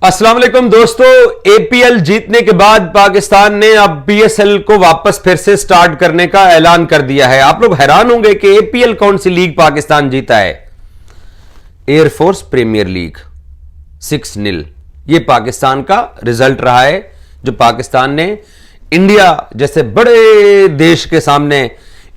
अस्सलाम वालेकुम दोस्तों, एपीएल जीतने के बाद पाकिस्तान ने अब पीएसएल को वापस फिर से स्टार्ट करने का ऐलान कर दिया है। आप लोग हैरान होंगे कि एपीएल कौन सी लीग पाकिस्तान जीता है? Air force premier league 6-0। यह पाकिस्तान का रिजल्ट रहा है जो पाकिस्तान ने इंडिया जैसे बड़े देश के सामने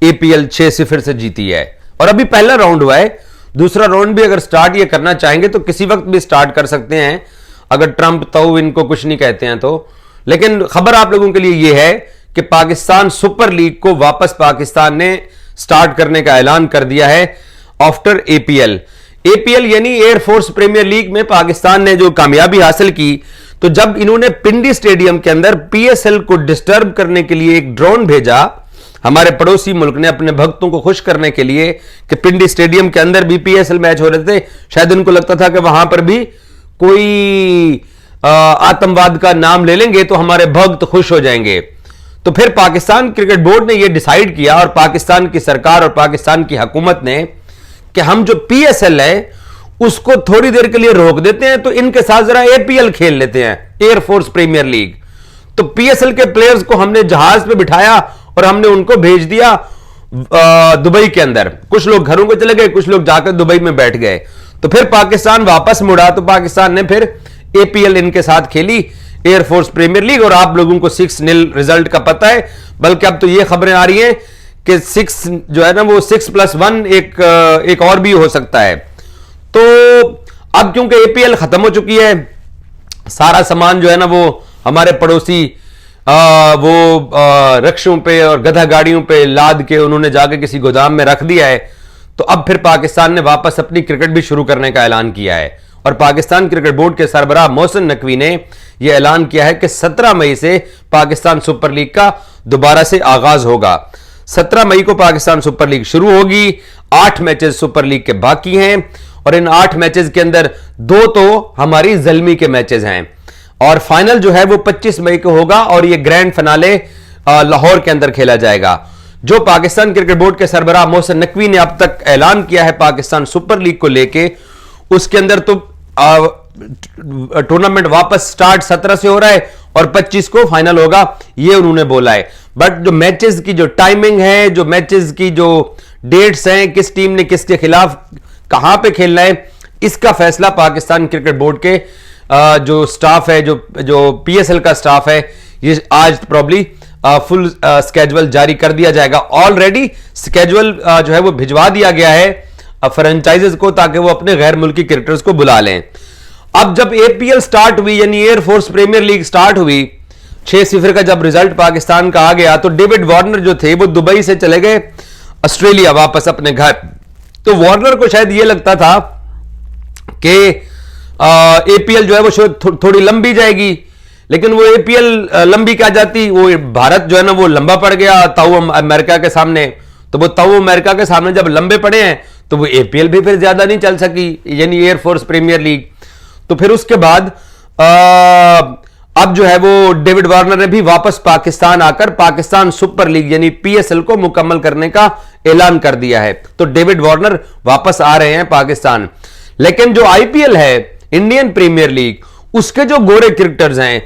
एपीएल 6-0 से जीती है। और अभी पहला राउंड हुआ है, दूसरा राउंड भी अगर स्टार्ट ये करना चाहेंगे तो किसी वक्त भी स्टार्ट कर सकते हैं, अगर ट्रंप तो इनको कुछ नहीं कहते हैं तो। लेकिन खबर आप लोगों के लिए यह है कि पाकिस्तान सुपर लीग को वापस पाकिस्तान ने स्टार्ट करने का ऐलान कर दिया है आफ्टर एपीएल। एपीएल यानी एयरफोर्स प्रीमियर लीग में पाकिस्तान ने जो कामयाबी हासिल की, तो जब इन्होंने पिंडी स्टेडियम के अंदर पीएसएल को डिस्टर्ब करने के लिए एक ड्रोन भेजा, हमारे पड़ोसी मुल्क ने अपने भक्तों को खुश करने के लिए कि पिंडी स्टेडियम के अंदर भी पीएसएल मैच हो रहे थे, शायद उनको लगता था कि वहां पर भी कोई आतंकवाद का नाम ले लेंगे तो हमारे भक्त खुश हो जाएंगे। तो फिर पाकिस्तान क्रिकेट बोर्ड ने यह डिसाइड किया और पाकिस्तान की सरकार और पाकिस्तान की हुकूमत ने कि हम जो पीएसएल है उसको थोड़ी देर के लिए रोक देते हैं, तो इनके साथ जरा एपीएल खेल लेते हैं, एयरफोर्स प्रीमियर लीग। तो पीएसएल के प्लेयर्स को हमने जहाज पे बिठाया और हमने उनको भेज दिया दुबई के अंदर। कुछ लोग घरों को चले गए, कुछ लोग जाकर दुबई में बैठ गए। तो फिर पाकिस्तान वापस मुड़ा, तो पाकिस्तान ने फिर एपीएल इनके साथ खेली, एयरफोर्स प्रीमियर लीग, और आप लोगों को 6-0 रिजल्ट का पता है। बल्कि अब तो ये खबरें आ रही हैं कि 6 जो है ना वो 6+1 एक और भी हो सकता है। तो अब क्योंकि एपीएल खत्म हो चुकी है, सारा सामान जो है ना वो हमारे पड़ोसी रिक्शों पे और गधा गाड़ियों पे लाद के उन्होंने जाके किसी गोदाम में रख दिया है। तो अब फिर पाकिस्तान ने वापस अपनी क्रिकेट भी शुरू करने का ऐलान किया है। और पाकिस्तान क्रिकेट बोर्ड के सरबराह मोहसिन नकवी ने यह ऐलान किया है कि 17 मई से पाकिस्तान सुपर लीग का दोबारा से आगाज होगा। 17 मई को पाकिस्तान सुपर लीग शुरू होगी। 8 मैचेस सुपर लीग के बाकी हैं और इन 8 मैचेस के अंदर 2 तो हमारी ज़ल्मी के मैचेस हैं और फाइनल जो है वो 25 मई को होगा और यह ग्रैंड फिनाले लाहौर के अंदर खेला जाएगा। जो पाकिस्तान क्रिकेट बोर्ड के सरबराह मोहसिन नकवी ने अब तक ऐलान किया है पाकिस्तान सुपर लीग को लेके, उसके अंदर तो टूर्नामेंट वापस स्टार्ट 17 से हो रहा है और 25 को फाइनल होगा, ये उन्होंने बोला है। बट जो मैचेस की जो टाइमिंग है, जो मैचेस की जो डेट्स हैं, किस टीम ने किसके खिलाफ कहां पे खेलना है, इसका फैसला पाकिस्तान क्रिकेट बोर्ड के जो स्टाफ है, जो पीएसएल का स्टाफ है, ये आज प्रॉब्ली फुल स्केड्यूल जारी कर दिया जाएगा। ऑलरेडी स्केड्यूल जो है वो भिजवा दिया गया है फ्रेंचाइजेस को, ताकि वो अपने गैर मुल्की क्रिकेटर्स को बुला लें। अब जब एपीएल स्टार्ट हुई यानी एयरफोर्स प्रीमियर लीग स्टार्ट हुई, 6-0 का जब रिजल्ट पाकिस्तान का आ गया, तो डेविड वार्नर जो थे वो दुबई से चले गए ऑस्ट्रेलिया वापस अपने घर। तो वार्नर को शायद ये लगता था कि एपीएल जो है वो थोड़ी लंबी जाएगी, लेकिन वो एपीएल लंबी क्या जाती, वो भारत जो है ना वो लंबा पड़ गया ताऊ अमेरिका के सामने। तो वो ताऊ अमेरिका के सामने जब लंबे पड़े हैं तो वो एपीएल भी फिर ज्यादा नहीं चल सकी, यानी एयरफोर्स प्रीमियर लीग। तो फिर उसके बाद अब जो है वो डेविड वार्नर ने भी वापस पाकिस्तान आकर पाकिस्तान सुपर लीग यानी पीएसएल को मुकम्मल करने का ऐलान कर दिया है। तो डेविड वार्नर वापस आ रहे हैं पाकिस्तान। लेकिन जो आईपीएल है, इंडियन प्रीमियर लीग, उसके जो गोरे क्रिकेटर्स हैं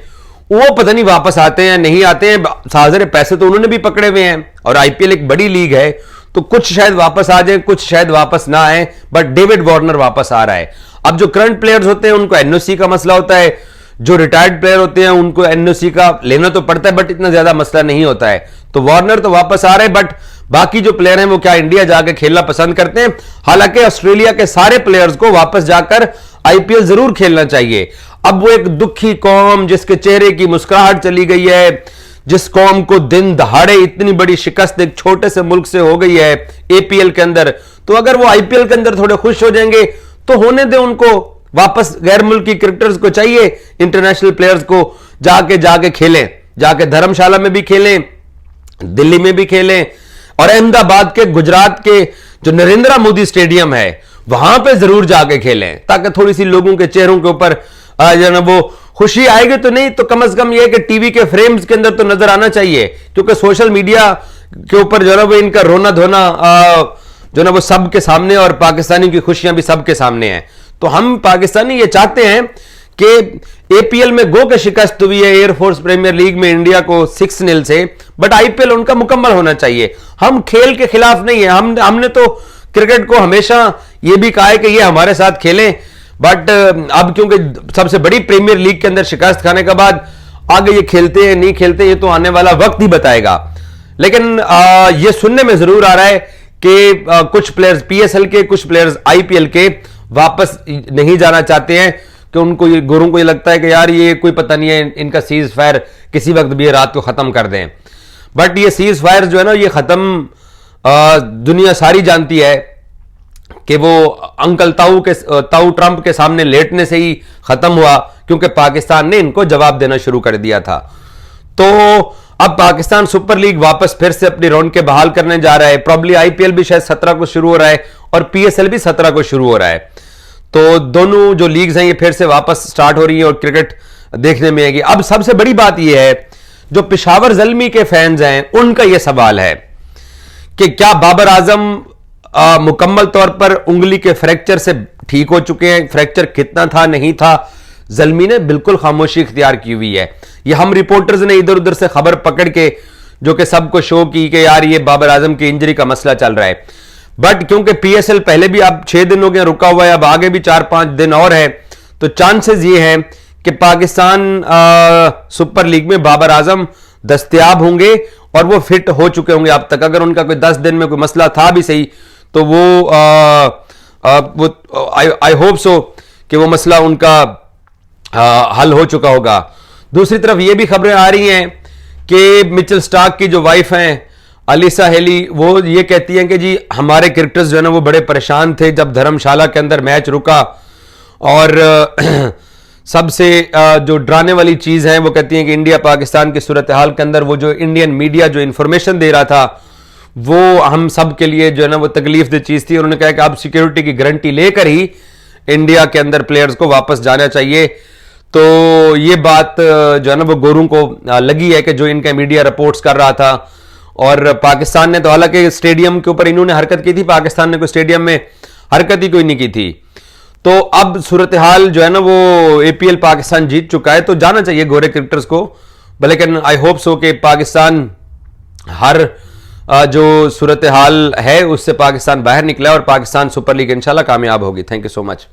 वो पता नहीं वापस आते हैं नहीं आते हैं। सारे पैसे तो उन्होंने भी पकड़े हुए हैं और आईपीएल एक बड़ी लीग है, तो कुछ शायद वापस आ जाए, कुछ शायद वापस ना आए, बट डेविड वार्नर वापस आ रहा है। अब जो करंट प्लेयर्स होते हैं उनको एनओसी का मसला होता है, जो रिटायर्ड प्लेयर होते हैं उनको एनओसी का लेना तो पड़ता है, बट इतना ज्यादा मसला नहीं होता है। तो वार्नर तो वापस आ रहे हैं, बट बाकी जो प्लेयर हैं वो क्या इंडिया जाकर खेलना पसंद करते हैं। हालांकि ऑस्ट्रेलिया के सारे प्लेयर्स को वापस जाकर आईपीएल जरूर खेलना चाहिए। अब वो एक दुखी कौम जिसके चेहरे की मुस्कुराहट चली गई है, जिस कौम को दिन दहाड़े इतनी बड़ी शिकस्त एक छोटे से मुल्क से हो गई है एपीएल के अंदर, तो अगर वो आईपीएल के अंदर थोड़े खुश हो जाएंगे तो होने दे उनको वापस। गैर मुल्की क्रिकेटर्स को चाहिए इंटरनेशनल प्लेयर्स को जाके खेलें, जाके धर्मशाला में भी खेलें, दिल्ली में भी खेलें और अहमदाबाद के गुजरात के जो नरेंद्र मोदी स्टेडियम है वहां पे जरूर जाके खेलें, ताकि थोड़ी सी लोगों के चेहरों के ऊपर जो ना वो खुशी आएगी। तो नहीं तो कम से कम ये कि टीवी के फ्रेम्स के अंदर तो नजर आना चाहिए, क्योंकि सोशल मीडिया के ऊपर जो ना वो इनका रोना धोना जो ना वो सबके सामने और पाकिस्तानी की खुशियां भी सबके सामने हैं। तो हम पाकिस्तानी ये चाहते हैं कि एपीएल में गो के शिकस्त हुई है एयरफोर्स प्रीमियर लीग में इंडिया को 6-0 से, बट आईपीएल उनका मुकम्मल होना चाहिए। हम खेल के खिलाफ नहीं है, हमने तो क्रिकेट को हमेशा यह भी कहा है कि ये हमारे साथ खेलें, बट अब क्योंकि सबसे बड़ी प्रीमियर लीग के अंदर शिकस्त खाने के बाद आगे ये खेलते हैं नहीं खेलते, ये तो आने वाला वक्त ही बताएगा। लेकिन ये सुनने में जरूर आ रहा है कि कुछ प्लेयर्स पीएसएल के, कुछ प्लेयर्स आईपीएल के वापस नहीं जाना चाहते हैं कि उनको गुरु को ये लगता है कि यार ये कोई पता नहीं है, इनका सीज फायर किसी वक्त भी रात को खत्म कर दें। बट ये सीज फायर जो है ना, ये खत्म दुनिया सारी जानती है कि वो अंकल ताऊ ट्रंप के सामने लेटने से ही खत्म हुआ, क्योंकि पाकिस्तान ने इनको जवाब देना शुरू कर दिया था। तो अब पाकिस्तान सुपर लीग वापस फिर से अपनी रौनकें बहाल करने जा रहा है। प्रॉब्ली आईपीएल भी शायद 17 को शुरू हो रहा है और पीएसएल भी 17 को शुरू हो रहा है। तो दोनों जो लीग्स हैं ये फिर से वापस स्टार्ट हो रही है और क्रिकेट देखने में आएगी। अब सबसे बड़ी बात यह है, जो पेशावर ज़ल्मी के फैंस हैं उनका यह सवाल है कि क्या बाबर आजम मुकम्मल तौर पर उंगली के फ्रैक्चर से ठीक हो चुके हैं? फ्रैक्चर कितना था, नहीं था? ज़ल्मी ने बिल्कुल खामोशी इख्तियार की हुई है। ये हम रिपोर्टर्स ने इधर उधर से खबर पकड़ के जो कि सबको शो की कि यार ये बाबर आजम की इंजरी का मसला चल रहा है, बट क्योंकि पीएसएल पहले भी अब 6 दिन हो गए रुका हुआ है, अब आगे भी 4-5 दिन और है, तो चांसेस ये हैं कि पाकिस्तान सुपर लीग में बाबर आजम दस्तयाब होंगे और वो फिट हो चुके होंगे अब तक। अगर उनका कोई 10 दिन में कोई मसला था भी सही तो वो आई होप सो कि वो मसला उनका हल हो चुका होगा। दूसरी तरफ ये भी खबरें आ रही हैं कि मिचेल स्टार्क की जो वाइफ हैं अलीसा हेली, वो ये कहती हैं कि जी हमारे क्रिकेटर्स जो है ना वो बड़े परेशान थे जब धर्मशाला के अंदर मैच रुका, और सबसे जो डराने वाली चीज़ है वो कहती हैं कि इंडिया पाकिस्तान की सूरत हाल के अंदर वो जो इंडियन मीडिया जो इंफॉर्मेशन दे रहा था वो हम सब के लिए जो है ना वो तकलीफ दे चीज़ थी। उन्होंने कहा कि अब सिक्योरिटी की गारंटी लेकर ही इंडिया के अंदर प्लेयर्स को वापस जाना चाहिए। तो ये बात जो है ना वो गोरू को लगी है कि जो इनका मीडिया रिपोर्ट्स कर रहा था, और पाकिस्तान ने तो हालांकि स्टेडियम के ऊपर इन्होंने हरकत की थी, पाकिस्तान ने कोई स्टेडियम में हरकत ही कोई नहीं की थी। तो अब सूरत हाल जो है ना वो एपीएल पाकिस्तान जीत चुका है, तो जाना चाहिए गोरे क्रिकेटर्स को, लेकिन आई होप सो कि पाकिस्तान हर जो सूरत हाल है उससे पाकिस्तान बाहर निकला और पाकिस्तान सुपर लीग इंशाल्लाह कामयाब होगी। Thank you so much.